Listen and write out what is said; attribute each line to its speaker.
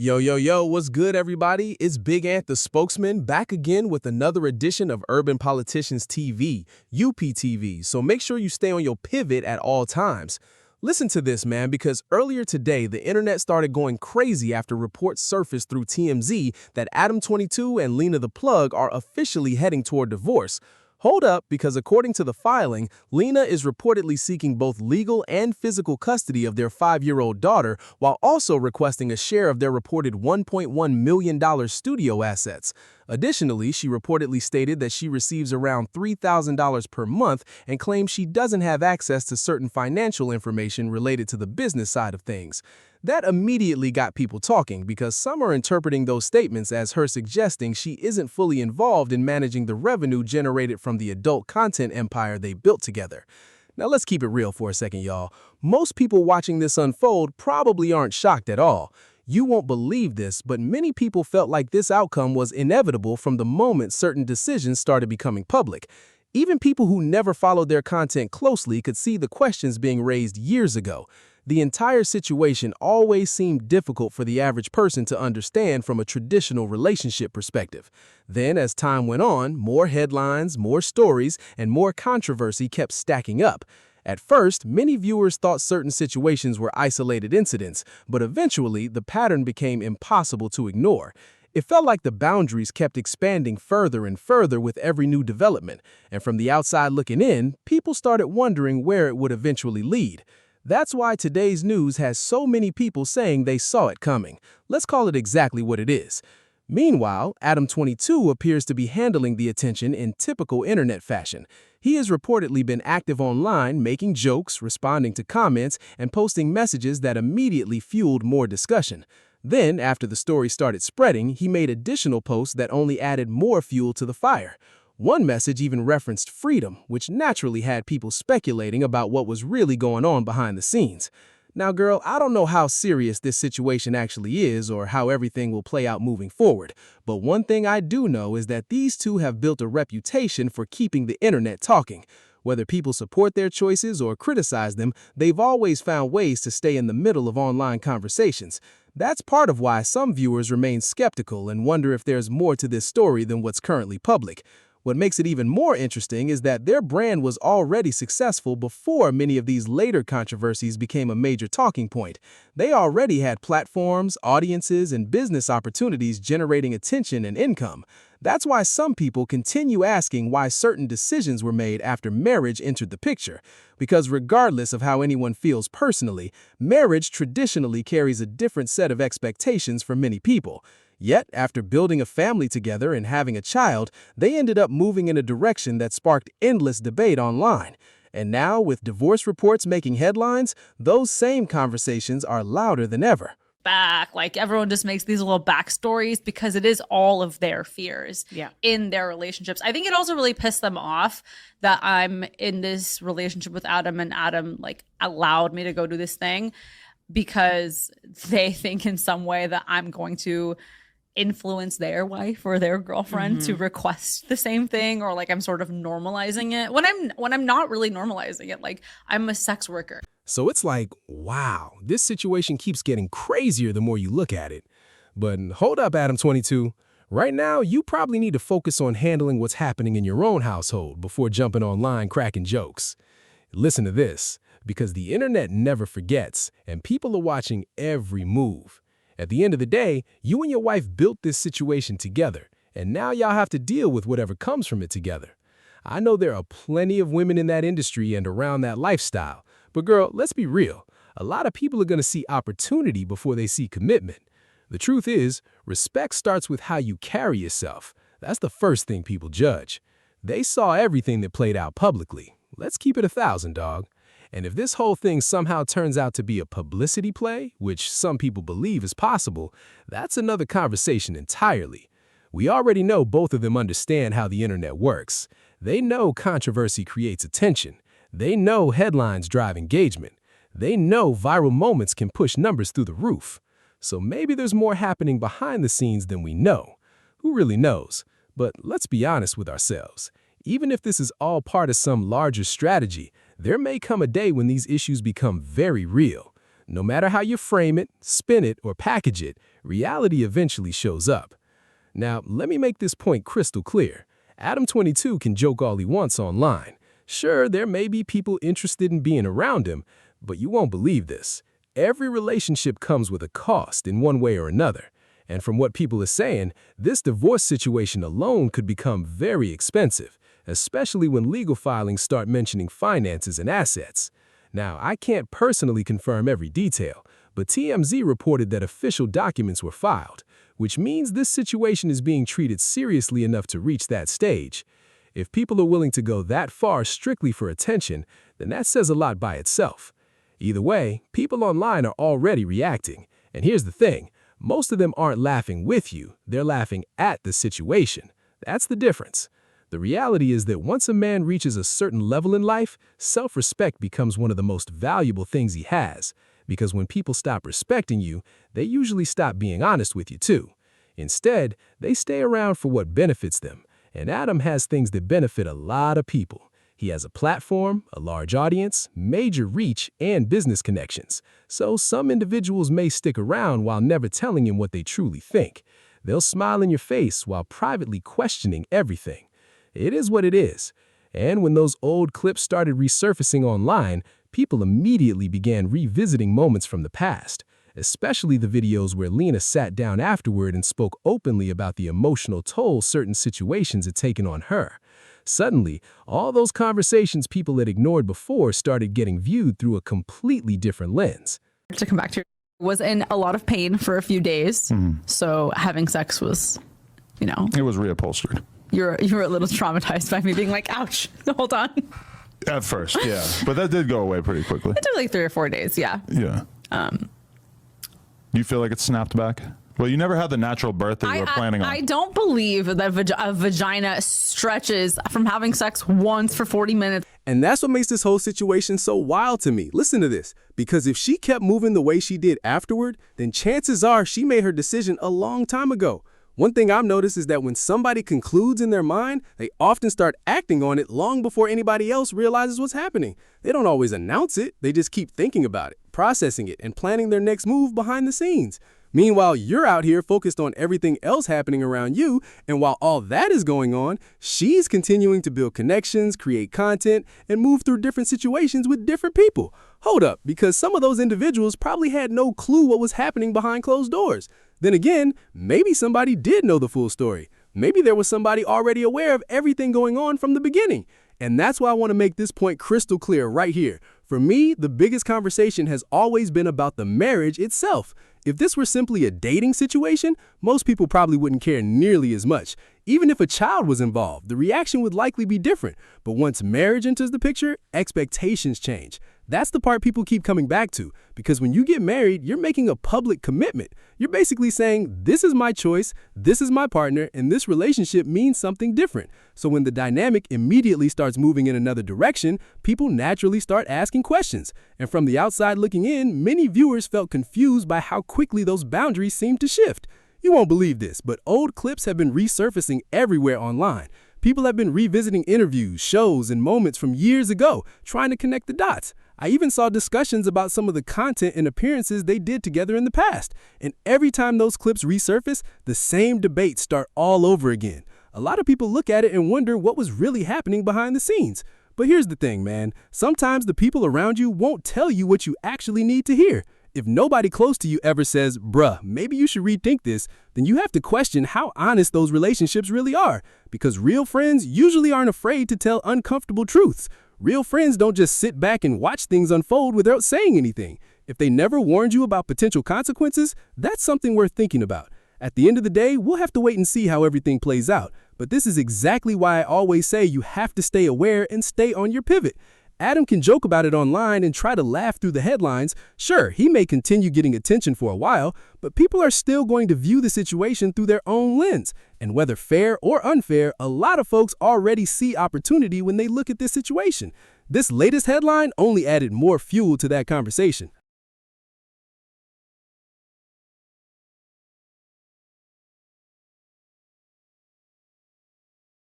Speaker 1: Yo, yo, yo, what's good, everybody? It's Big Ant, the spokesman, back again with another edition of Urban Politicians TV, UPTV, so make sure you stay on your pivot at all times. Listen to this, man, because earlier today, the internet started going crazy after reports surfaced through TMZ that Adam22 and Lena the Plug are officially heading toward divorce. Hold up, because according to the filing, Lena is reportedly seeking both legal and physical custody of their 5-year-old daughter while also requesting a share of their reported $1.1 million studio assets. Additionally, she reportedly stated that she receives around $3,000 per month and claims she doesn't have access to certain financial information related to the business side of things. That immediately got people talking because some are interpreting those statements as her suggesting she isn't fully involved in managing the revenue generated from the adult content empire they built together. Now let's keep it real for a second, y'all. Most people watching this unfold probably aren't shocked at all. You won't believe this, but many people felt like this outcome was inevitable from the moment certain decisions started becoming public. Even people who never followed their content closely could see the questions being raised years ago. The entire situation always seemed difficult for the average person to understand from a traditional relationship perspective. Then, as time went on, more headlines, more stories, and more controversy kept stacking up. At first, many viewers thought certain situations were isolated incidents, but eventually the pattern became impossible to ignore. It felt like the boundaries kept expanding further and further with every new development, and from the outside looking in, people started wondering where it would eventually lead. That's why today's news has so many people saying they saw it coming. Let's call it exactly what it is. Meanwhile, Adam22 appears to be handling the attention in typical internet fashion. He has reportedly been active online, making jokes, responding to comments, and posting messages that immediately fueled more discussion. Then, after the story started spreading, he made additional posts that only added more fuel to the fire. One message even referenced freedom, which naturally had people speculating about what was really going on behind the scenes. Now, girl, I don't know how serious this situation actually is or how everything will play out moving forward, but one thing I do know is that these two have built a reputation for keeping the internet talking. Whether people support their choices or criticize them, they've always found ways to stay in the middle of online conversations. That's part of why some viewers remain skeptical and wonder if there's more to this story than what's currently public. What makes it even more interesting is that their brand was already successful before many of these later controversies became a major talking point. They already had platforms, audiences, and business opportunities generating attention and income. That's why some people continue asking why certain decisions were made after marriage entered the picture. Because regardless of how anyone feels personally, marriage traditionally carries a different set of expectations for many people. Yet, after building a family together and having a child, they ended up moving in a direction that sparked endless debate online. And now, with divorce reports making headlines, those same conversations are louder than ever.
Speaker 2: Like everyone just makes these little backstories because it is all of their fears in their relationships. I think it also really pissed them off that I'm in this relationship with Adam and Adam like allowed me to go do this thing because they think in some way that I'm going to influence their wife or their girlfriend to request the same thing, or like I'm sort of normalizing it when I'm not really normalizing it. Like, I'm a sex worker.
Speaker 1: So it's like, wow, this situation keeps getting crazier the more you look at it. But hold up, Adam22. Right now, you probably need to focus on handling what's happening in your own household before jumping online cracking jokes. Listen to this, because the internet never forgets, and people are watching every move. At the end of the day, you and your wife built this situation together, and now y'all have to deal with whatever comes from it together. I know there are plenty of women in that industry and around that lifestyle, but girl, let's be real. A lot of people are going to see opportunity before they see commitment. The truth is, respect starts with how you carry yourself. That's the first thing people judge. They saw everything that played out publicly. Let's keep it 1,000, dog. And if this whole thing somehow turns out to be a publicity play, which some people believe is possible, that's another conversation entirely. We already know both of them understand how the internet works. They know controversy creates attention. They know headlines drive engagement. They know viral moments can push numbers through the roof. So maybe there's more happening behind the scenes than we know. Who really knows? But let's be honest with ourselves. Even if this is all part of some larger strategy, there may come a day when these issues become very real. No matter how you frame it, spin it, or package it, reality eventually shows up. Now, let me make this point crystal clear. Adam22 can joke all he wants online. Sure, there may be people interested in being around him, but you won't believe this. Every relationship comes with a cost in one way or another. And from what people are saying, this divorce situation alone could become very expensive, especially when legal filings start mentioning finances and assets. Now, I can't personally confirm every detail, but TMZ reported that official documents were filed, which means this situation is being treated seriously enough to reach that stage. If people are willing to go that far strictly for attention, then that says a lot by itself. Either way, people online are already reacting. And here's the thing, most of them aren't laughing with you, they're laughing at the situation. That's the difference. The reality is that once a man reaches a certain level in life, self-respect becomes one of the most valuable things he has. Because when people stop respecting you, they usually stop being honest with you too. Instead, they stay around for what benefits them. And Adam has things that benefit a lot of people. He has a platform, a large audience, major reach, and business connections. So some individuals may stick around while never telling him what they truly think. They'll smile in your face while privately questioning everything. It is what it is. And when those old clips started resurfacing online, people immediately began revisiting moments from the past, especially the videos where Lena sat down afterward and spoke openly about the emotional toll certain situations had taken on her. Suddenly, all those conversations people had ignored before started getting viewed through a completely different lens.
Speaker 3: To come back to, was in a lot of pain for a few days, so having sex was,
Speaker 4: It was reupholstered.
Speaker 3: You were a little traumatized by me being like, ouch, hold on.
Speaker 4: At first, yeah. But that did go away pretty quickly.
Speaker 3: It took like 3 or 4 days, yeah.
Speaker 4: Yeah. You feel like it snapped back? Well, you never had the natural birth that you were planning on.
Speaker 3: I don't believe that a vagina stretches from having sex once for 40 minutes.
Speaker 1: And that's what makes this whole situation so wild to me. Listen to this. Because if she kept moving the way she did afterward, then chances are she made her decision a long time ago. One thing I've noticed is that when somebody concludes in their mind, they often start acting on it long before anybody else realizes what's happening. They don't always announce it, they just keep thinking about it, processing it, and planning their next move behind the scenes. Meanwhile, you're out here focused on everything else happening around you, and while all that is going on, she's continuing to build connections, create content, and move through different situations with different people. Hold up, because some of those individuals probably had no clue what was happening behind closed doors. Then again, maybe somebody did know the full story. Maybe there was somebody already aware of everything going on from the beginning. And that's why I want to make this point crystal clear right here. For me, the biggest conversation has always been about the marriage itself. If this were simply a dating situation, most people probably wouldn't care nearly as much. Even if a child was involved, the reaction would likely be different. But once marriage enters the picture, expectations change. That's the part people keep coming back to, because when you get married, you're making a public commitment. You're basically saying, this is my choice, this is my partner, and this relationship means something different. So when the dynamic immediately starts moving in another direction, people naturally start asking questions. And from the outside looking in, many viewers felt confused by how quickly those boundaries seemed to shift. You won't believe this, but old clips have been resurfacing everywhere online. People have been revisiting interviews, shows, and moments from years ago, trying to connect the dots. I even saw discussions about some of the content and appearances they did together in the past. And every time those clips resurface, the same debates start all over again. A lot of people look at it and wonder what was really happening behind the scenes. But here's the thing, man. Sometimes the people around you won't tell you what you actually need to hear. If nobody close to you ever says, bruh, maybe you should rethink this, then you have to question how honest those relationships really are. Because real friends usually aren't afraid to tell uncomfortable truths. Real friends don't just sit back and watch things unfold without saying anything. If they never warned you about potential consequences, that's something worth thinking about. At the end of the day, we'll have to wait and see how everything plays out. But this is exactly why I always say you have to stay aware and stay on your pivot. Adam can joke about it online and try to laugh through the headlines. Sure, he may continue getting attention for a while, but people are still going to view the situation through their own lens. And whether fair or unfair, a lot of folks already see opportunity when they look at this situation. This latest headline only added more fuel to that conversation.